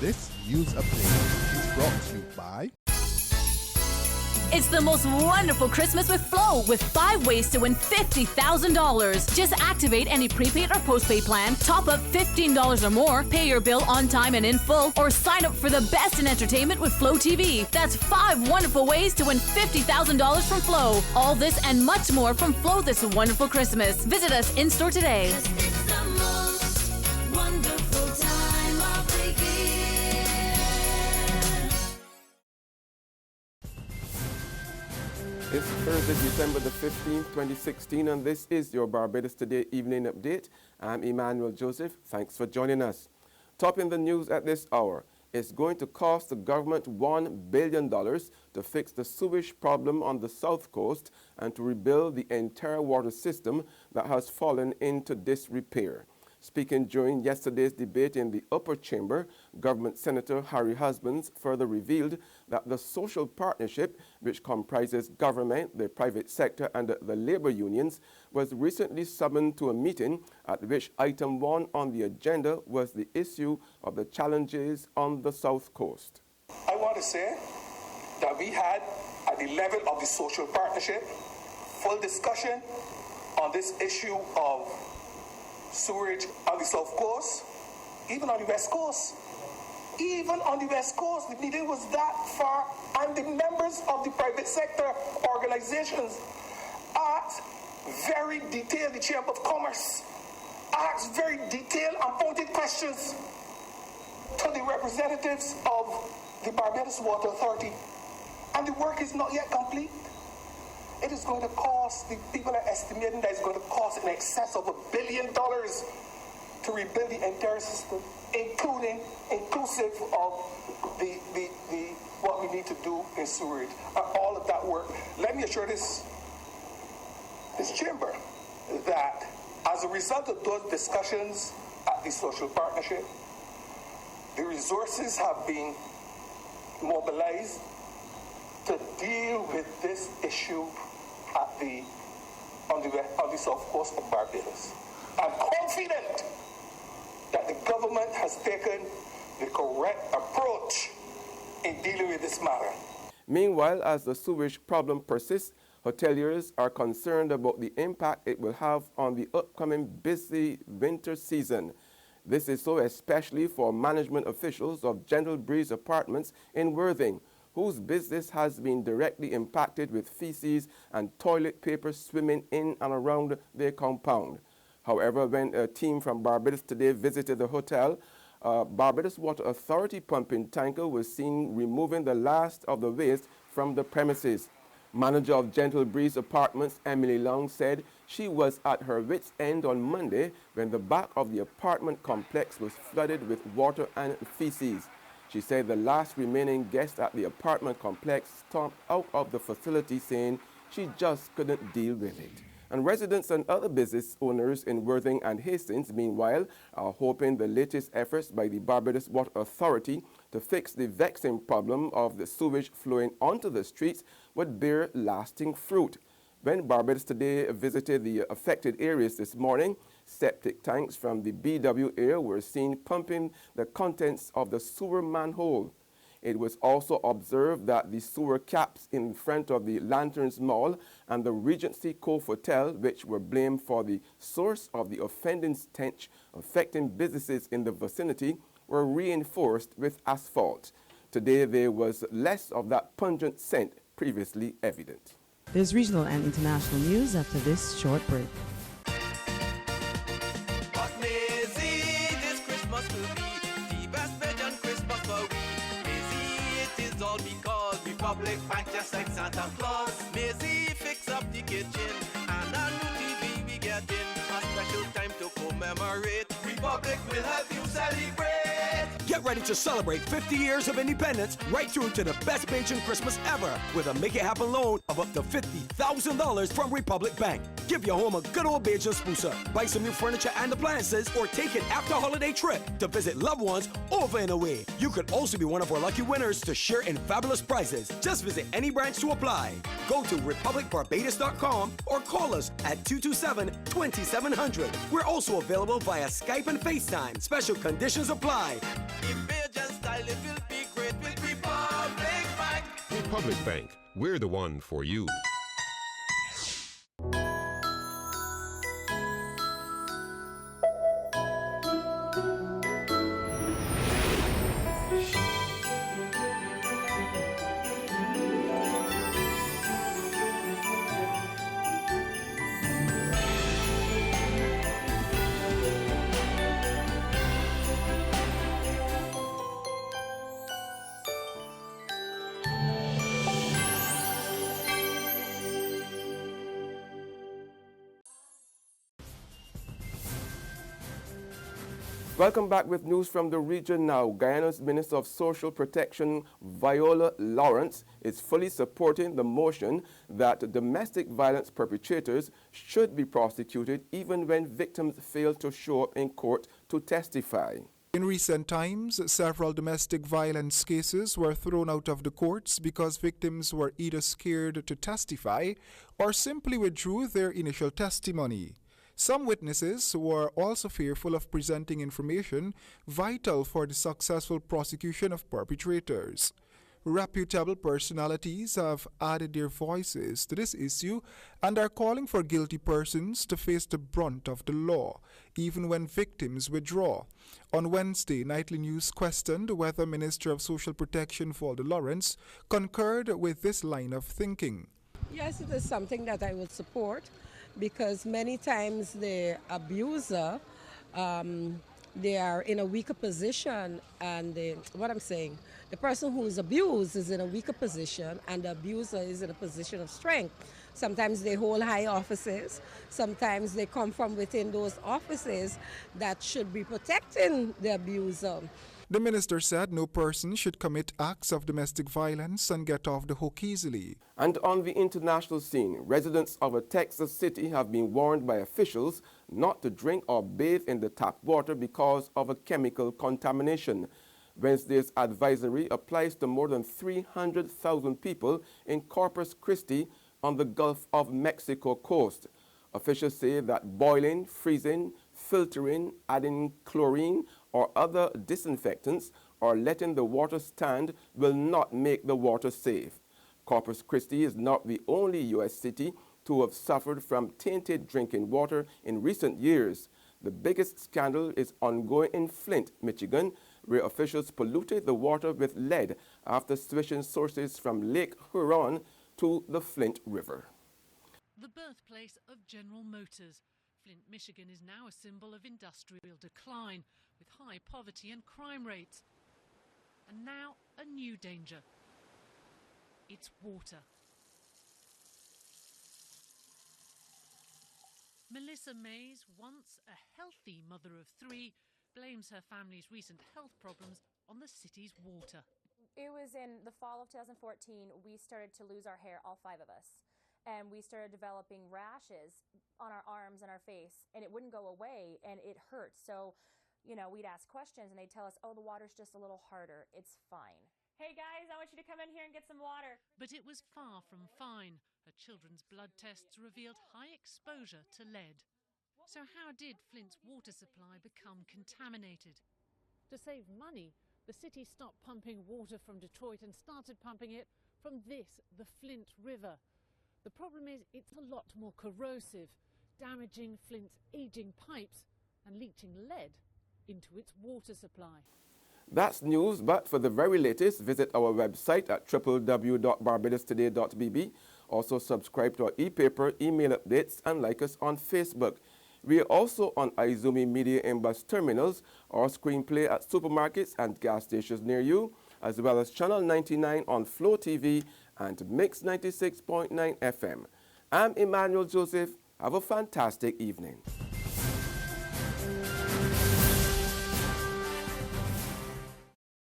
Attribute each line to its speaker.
Speaker 1: This news update is brought to you by...
Speaker 2: It's the most wonderful Christmas with Flow, with 5 ways to win $50,000. Just activate any prepaid or postpaid plan, top up $15 or more, pay your bill on time and in full, or sign up for the best in entertainment with Flow TV. That's 5 wonderful ways to win $50,000 from Flow. All this and much more from Flow this wonderful Christmas. Visit us in-store today.
Speaker 3: It's the most wonderful time of the year.
Speaker 4: It's Thursday, December the 15th, 2016, and this is your Barbados Today evening update. I'm Emmanuel Joseph. Thanks for joining us. Topping the news at this hour, it's going to cost the government $1 billion to fix the sewage problem on the south coast and to rebuild the entire water system that has fallen into disrepair. Speaking during yesterday's debate in the upper chamber, Government Senator Harry Husbands further revealed that the social partnership, which comprises government, the private sector, and the labor unions, was recently summoned to a meeting at which item 1 on the agenda was the issue of the challenges on the south coast.
Speaker 5: I want to say that we had, at the level of the social partnership, full discussion on this issue of sewerage on the south coast, even on the west coast. Even on the west coast, the meeting was that far, and the members of the private sector organizations asked very detailed, the Chamber of Commerce asked very detailed and pointed questions to the representatives of the Barbados Water Authority, and the work is not yet complete. It is going to cost, the people are estimating that it's going to cost in excess of $1 billion to rebuild the entire system, inclusive of the what we need to do in sewerage. All of that work. Let me assure this chamber that as a result of those discussions at the social partnership, the resources have been mobilized to deal with this issue on the south coast of Barbados. I'm confident that the government has taken the correct approach in dealing with this matter.
Speaker 4: Meanwhile, as the sewage problem persists, hoteliers are concerned about the impact it will have on the upcoming busy winter season. This is so especially for management officials of Gentle Breeze Apartments in Worthing, whose business has been directly impacted with feces and toilet paper swimming in and around their compound. However, when a team from Barbados Today visited the hotel, Barbados Water Authority pumping tanker was seen removing the last of the waste from the premises. Manager of Gentle Breeze Apartments, Emily Long, said she was at her wit's end on Monday when the back of the apartment complex was flooded with water and feces. She said the last remaining guest at the apartment complex stomped out of the facility, saying she just couldn't deal with it. And residents and other business owners in Worthing and Hastings, meanwhile, are hoping the latest efforts by the Barbados Water Authority to fix the vexing problem of the sewage flowing onto the streets would bear lasting fruit. When Barbados Today visited the affected areas this morning, septic tanks from the BW area were seen pumping the contents of the sewer manhole. It was also observed that the sewer caps in front of the Lanterns Mall and the Regency Cove Hotel, which were blamed for the source of the offending stench affecting businesses in the vicinity, were reinforced with asphalt. Today there was less of that pungent scent previously evident.
Speaker 6: There's regional and international news after this short break.
Speaker 7: Republic Bank just like Santa Claus. Maisie fix up the kitchen and a new TV we get in. A special time to commemorate. Republic will help you celebrate.
Speaker 8: Get ready to celebrate 50 years of independence right through to the best Bajan Christmas ever with a Make It Happen loan of up to $50,000 from Republic Bank. Give your home a good old Bajan sprucer, buy some new furniture and appliances, or take an after-holiday trip to visit loved ones over and away. You could also be one of our lucky winners to share in fabulous prizes. Just visit any branch to apply. Go to republicbarbados.com or call us at 227-2700. We're also available via Skype and FaceTime. Special conditions apply.
Speaker 7: If Bajan style
Speaker 9: Republic Bank. We're the one for you.
Speaker 4: Welcome back with news from the region now. Guyana's Minister of Social Protection, Viola Lawrence, is fully supporting the motion that domestic violence perpetrators should be prosecuted even when victims fail to show up in court to testify.
Speaker 10: In recent times, several domestic violence cases were thrown out of the courts because victims were either scared to testify or simply withdrew their initial testimony. Some witnesses were also fearful of presenting information vital for the successful prosecution of perpetrators. Reputable personalities have added their voices to this issue and are calling for guilty persons to face the brunt of the law, even when victims withdraw. On Wednesday, Nightly News questioned whether Minister of Social Protection Viola Lawrence concurred with this line of thinking.
Speaker 11: Yes, it is something that I would support, because many times the abuser, they are in a weaker position, and the person who is abused is in a weaker position and the abuser is in a position of strength. Sometimes they hold high offices, sometimes they come from within those offices that should be protecting the abuser.
Speaker 10: The minister said no person should commit acts of domestic violence and get off the hook easily.
Speaker 4: And on the international scene, residents of a Texas city have been warned by officials not to drink or bathe in the tap water because of a chemical contamination. Wednesday's advisory applies to more than 300,000 people in Corpus Christi on the Gulf of Mexico coast. Officials say that boiling, freezing, filtering, adding chlorine or other disinfectants, or letting the water stand will not make the water safe. Corpus Christi is not the only U.S. city to have suffered from tainted drinking water in recent years. The biggest scandal is ongoing in Flint, Michigan, where officials polluted the water with lead after switching sources from Lake Huron to the Flint River.
Speaker 12: The birthplace of General Motors, Flint, Michigan is now a symbol of industrial decline, with high poverty and crime rates. And now a new danger. It's water. Melissa Mays, once a healthy mother of three, blames her family's recent health problems on the city's water.
Speaker 13: It was in the fall of 2014, we started to lose our hair, all five of us. And we started developing rashes on our arms and our face, and it wouldn't go away, and it hurt. So, we'd ask questions, and they'd tell us, oh, the water's just a little harder. It's fine. Hey, guys, I want you to come in here and get some water.
Speaker 12: But it was far from fine. Her children's blood tests revealed high exposure to lead. So how did Flint's water supply become contaminated? To save money, the city stopped pumping water from Detroit and started pumping it from the Flint River. The problem is it's a lot more corrosive, damaging Flint's aging pipes and leaching lead into its water supply.
Speaker 4: That's news, but for the very latest, visit our website at www.barbadostoday.bb. Also subscribe to our e-paper, email updates, and like us on Facebook. We are also on Izumi Media in bus terminals or screenplay at supermarkets and gas stations near you, as well as Channel 99 on Flow TV and Mix 96.9 FM. I'm Emmanuel Joseph. Have a fantastic evening.